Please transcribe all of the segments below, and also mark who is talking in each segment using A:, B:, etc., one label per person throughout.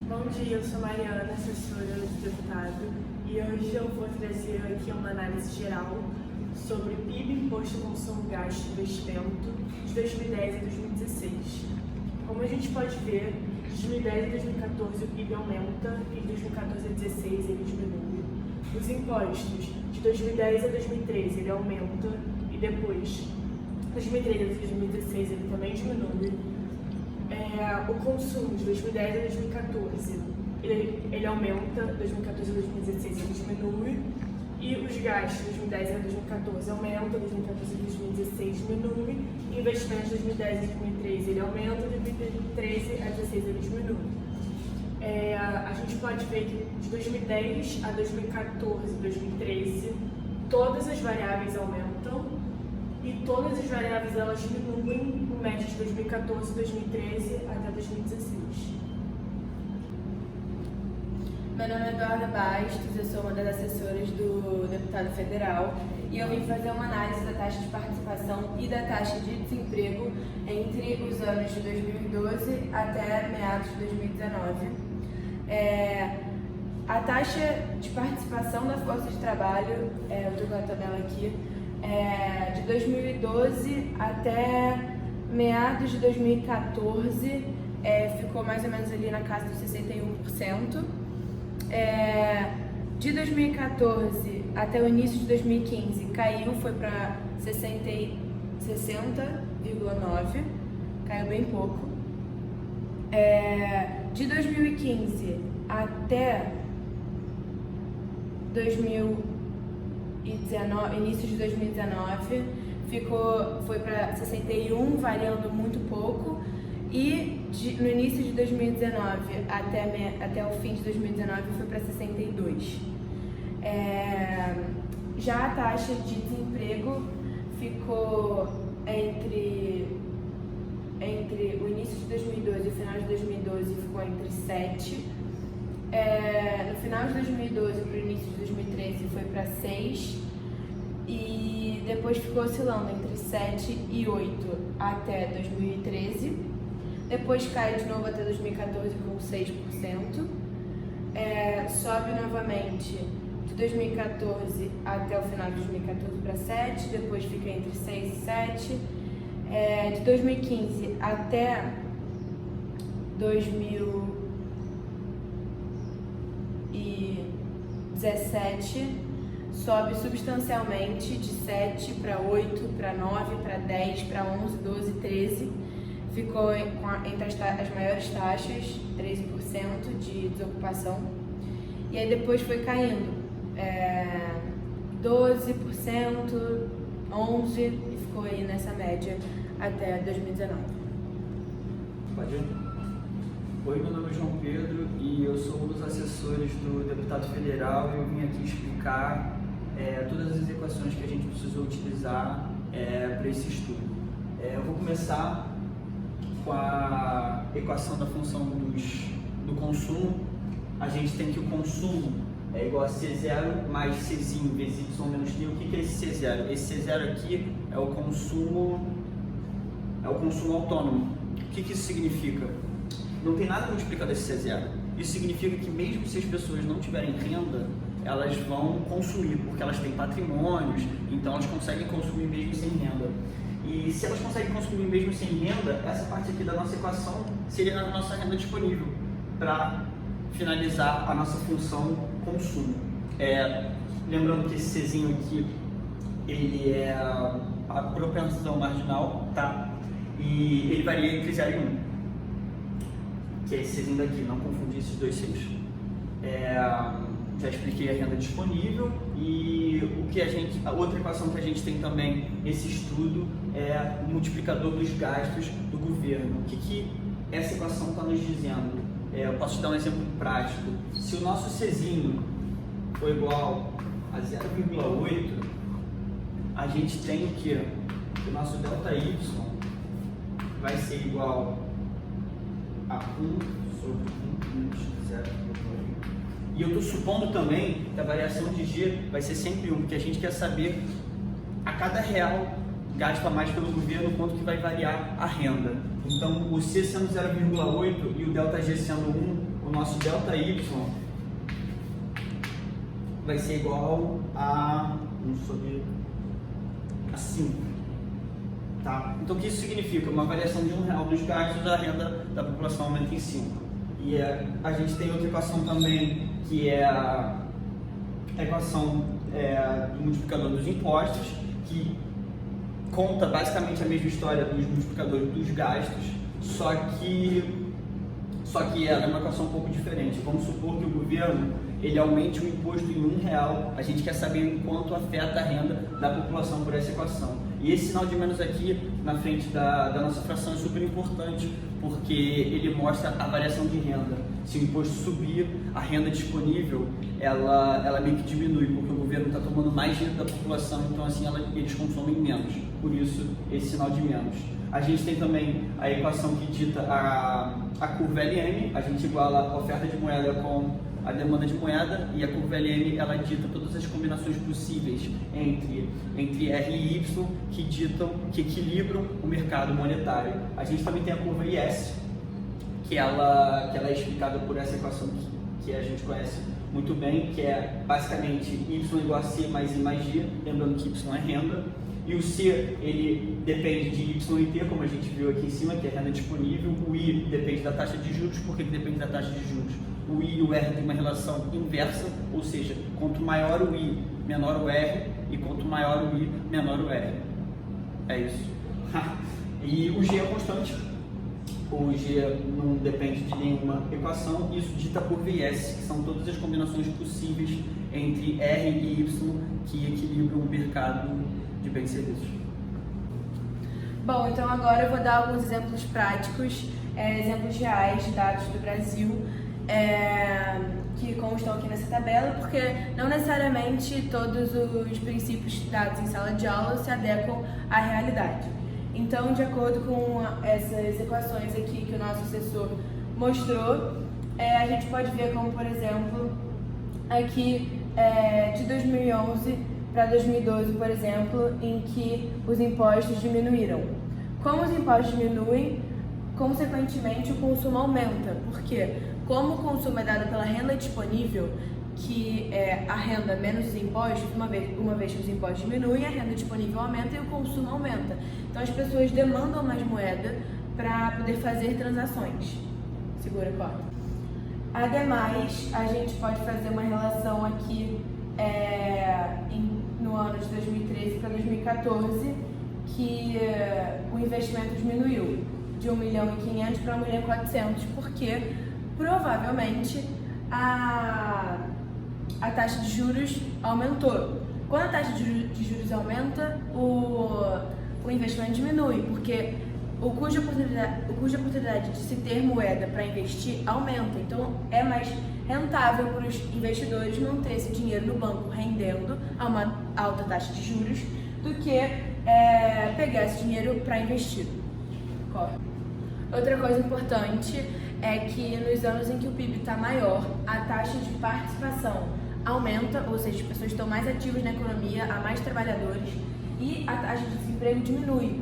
A: Bom dia, eu sou Mariana, assessora do deputado, e hoje eu vou trazer aqui uma análise geral sobre PIB, Imposto, Consumo, Gasto e Investimento de 2010 a 2016. Como a gente pode ver, de 2010 a 2014 o PIB aumenta e de 2014 a 2016 ele diminui. Os impostos, de 2010 a 2013 ele aumenta e depois, de 2013 a 2016 ele também diminui. O consumo de 2010 a 2014 ele aumenta, 2014 a 2016 ele diminui, e os gastos de 2010 a 2014 aumenta, 2014 a 2016 diminui, e investimentos de 2010 a 2013 ele aumenta, de 2013 a 2016 ele diminui. A gente pode ver que de 2010 a 2014 e 2013 todas as variáveis aumentam e todas as variáveis elas diminuem no média de 2014, 2013 até 2016.
B: Meu nome é Eduarda Bastos, eu sou uma das assessoras do deputado federal e eu vim fazer uma análise da taxa de participação e da taxa de desemprego entre os anos de 2012 até meados de 2019. A taxa de participação da força de trabalho, eu estou com a tabela aqui, de 2012 até meados de 2014 ficou mais ou menos ali na casa dos 61%. De 2014 até o início de 2015 caiu, foi para 60,9%, caiu bem pouco. De 2015 até 2019, início de 2019, foi para 61, variando muito pouco, e no início de 2019 até o fim de 2019 foi para 62. Já a taxa de desemprego ficou entre o início de 2012 e o final de 2012 ficou entre 7. No final de 2012 para o início de 2013 foi para 6 e depois ficou oscilando entre 7 e 8 até 2013. Depois cai de novo até 2014 com 6%. Sobe novamente de 2014 até o final de 2014 para 7, depois fica entre 6 e 7. De 2015 até 2017 sobe substancialmente de 7 para 8, para 9, para 10, para 11, 12, 13. Ficou entre as maiores taxas, 13% de desocupação. E aí depois foi caindo, 12%, 11% e ficou aí nessa média até 2019.
C: Pode ir? Oi, meu nome é João Pedro e eu sou um dos assessores do deputado federal e eu vim aqui explicar todas as equações que a gente precisou utilizar para esse estudo. Eu vou começar com a equação da função do consumo. A gente tem que o consumo é igual a C0 mais Czinho vezes Y menos D. O que é esse C0? Esse C0 aqui é o consumo autônomo. O que isso significa? Não tem nada multiplicado esse C0. Isso significa que mesmo se as pessoas não tiverem renda, elas vão consumir, porque elas têm patrimônios, então elas conseguem consumir mesmo sem renda. E se elas conseguem consumir mesmo sem renda, essa parte aqui da nossa equação seria a nossa renda disponível para finalizar a nossa função consumo. Lembrando que esse Czinho aqui, ele é a propensão marginal, tá? E ele varia entre 0 e 1, que é esse Czinho daqui, não confundir esses dois Cs. Já expliquei a renda disponível e a outra equação que a gente tem também nesse estudo é o multiplicador dos gastos do governo. O que essa equação está nos dizendo? Eu posso te dar um exemplo prático. Se o nosso Czinho for igual a 0,8, a gente tem o que? O nosso ΔY vai ser igual a 1 sobre 1 menos 0,8. E eu estou supondo também que a variação de G vai ser sempre 1, porque a gente quer saber a cada real gasto a mais pelo governo quanto que vai variar a renda. Então, o C sendo 0,8 e o ΔG sendo 1, o nosso ΔY vai ser igual a 5. Tá? Então o que isso significa? Uma variação de R$1 dos gastos, a renda da população aumenta em 5. E a gente tem outra equação também, que é a equação do multiplicador dos impostos, que conta basicamente a mesma história dos multiplicadores dos gastos, só que ela é uma equação um pouco diferente. Vamos supor que o governo ele aumente o imposto em R$1, a gente quer saber o quanto afeta a renda da população por essa equação. E esse sinal de menos aqui na frente da nossa fração é super importante, porque ele mostra a variação de renda. Se o imposto subir, a renda disponível ela meio que diminui, porque o governo está tomando mais dinheiro da população, então assim eles consomem menos. Por isso esse sinal de menos. A gente tem também a equação que dita a curva LM, a gente iguala a oferta de moeda com a demanda de moeda, e a curva LM ela dita todas as combinações possíveis entre R e Y que equilibram o mercado monetário. A gente também tem a curva IS, que ela é explicada por essa equação que a gente conhece muito bem, que é basicamente Y igual a C mais I mais G, lembrando que Y é renda. E o C, ele depende de Y e T, como a gente viu aqui em cima, que é renda disponível. O I depende da taxa de juros, porque ele depende da taxa de juros. O I e o R têm uma relação inversa, ou seja, quanto maior o I, menor o R, e quanto maior o I, menor o R. É isso. E o G é constante. O G não depende de nenhuma equação. Isso dita por VS, que são todas as combinações possíveis entre R e Y que equilibram o mercado de bens e serviços.
B: Bom, então agora eu vou dar alguns exemplos práticos, exemplos reais de dados do Brasil, que constam aqui nessa tabela, porque não necessariamente todos os princípios dados em sala de aula se adequam à realidade. Então, de acordo com essas equações aqui que o nosso assessor mostrou, a gente pode ver como, por exemplo, aqui de 2011 para 2012, por exemplo, em que os impostos diminuíram. Como os impostos diminuem, consequentemente o consumo aumenta. Por quê? Como o consumo é dado pela renda disponível, que é a renda menos os impostos, uma vez que os impostos diminuem, a renda disponível aumenta e o consumo aumenta. Então as pessoas demandam mais moeda para poder fazer transações. Segura, corta. Ademais, a gente pode fazer uma relação aqui no ano de 2013 para 2014, que o investimento diminuiu de 1.500.000 para 1.400.000, porque provavelmente a taxa de juros aumentou. Quando a taxa de juros aumenta, o investimento diminui, porque o custo de oportunidade de se ter moeda para investir aumenta. Então é mais rentável para os investidores manter esse dinheiro no banco rendendo a uma alta taxa de juros do que pegar esse dinheiro para investir. Outra coisa importante é que nos anos em que o PIB está maior, a taxa de participação aumenta, ou seja, as pessoas estão mais ativas na economia, há mais trabalhadores, e a taxa de desemprego diminui,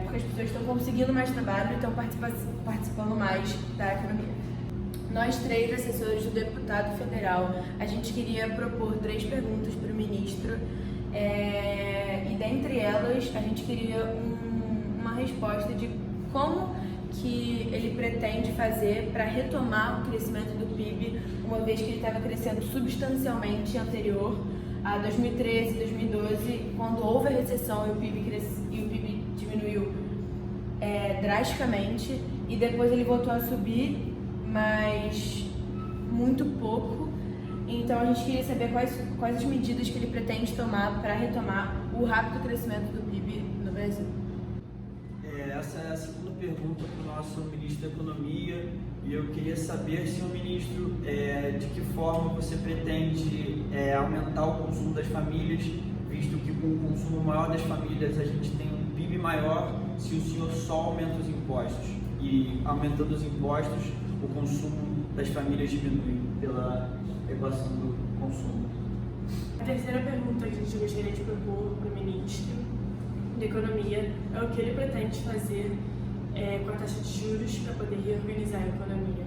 B: porque as pessoas estão conseguindo mais trabalho e estão participando mais da economia. Nós três, assessores do deputado federal, a gente queria propor 3 perguntas para o ministro, e dentre elas a gente queria uma resposta de como que ele pretende fazer para retomar o crescimento do PIB, uma vez que ele estava crescendo substancialmente anterior a 2013, 2012, quando houve a recessão e o PIB diminuiu drasticamente, e depois ele voltou a subir, mas muito pouco. Então a gente queria saber quais as medidas que ele pretende tomar para retomar o rápido crescimento do PIB no Brasil.
C: Essa é a segunda pergunta para o nosso ministro da Economia, e eu queria saber, senhor ministro, de que forma você pretende aumentar o consumo das famílias, visto que com o consumo maior das famílias a gente tem um PIB maior se o senhor só aumenta os impostos, e aumentando os impostos o consumo das famílias diminui pela equação do consumo.
A: A terceira pergunta que a gente gostaria de propor para o ministro da Economia é o que ele pretende fazer com a taxa de juros para poder reorganizar a economia.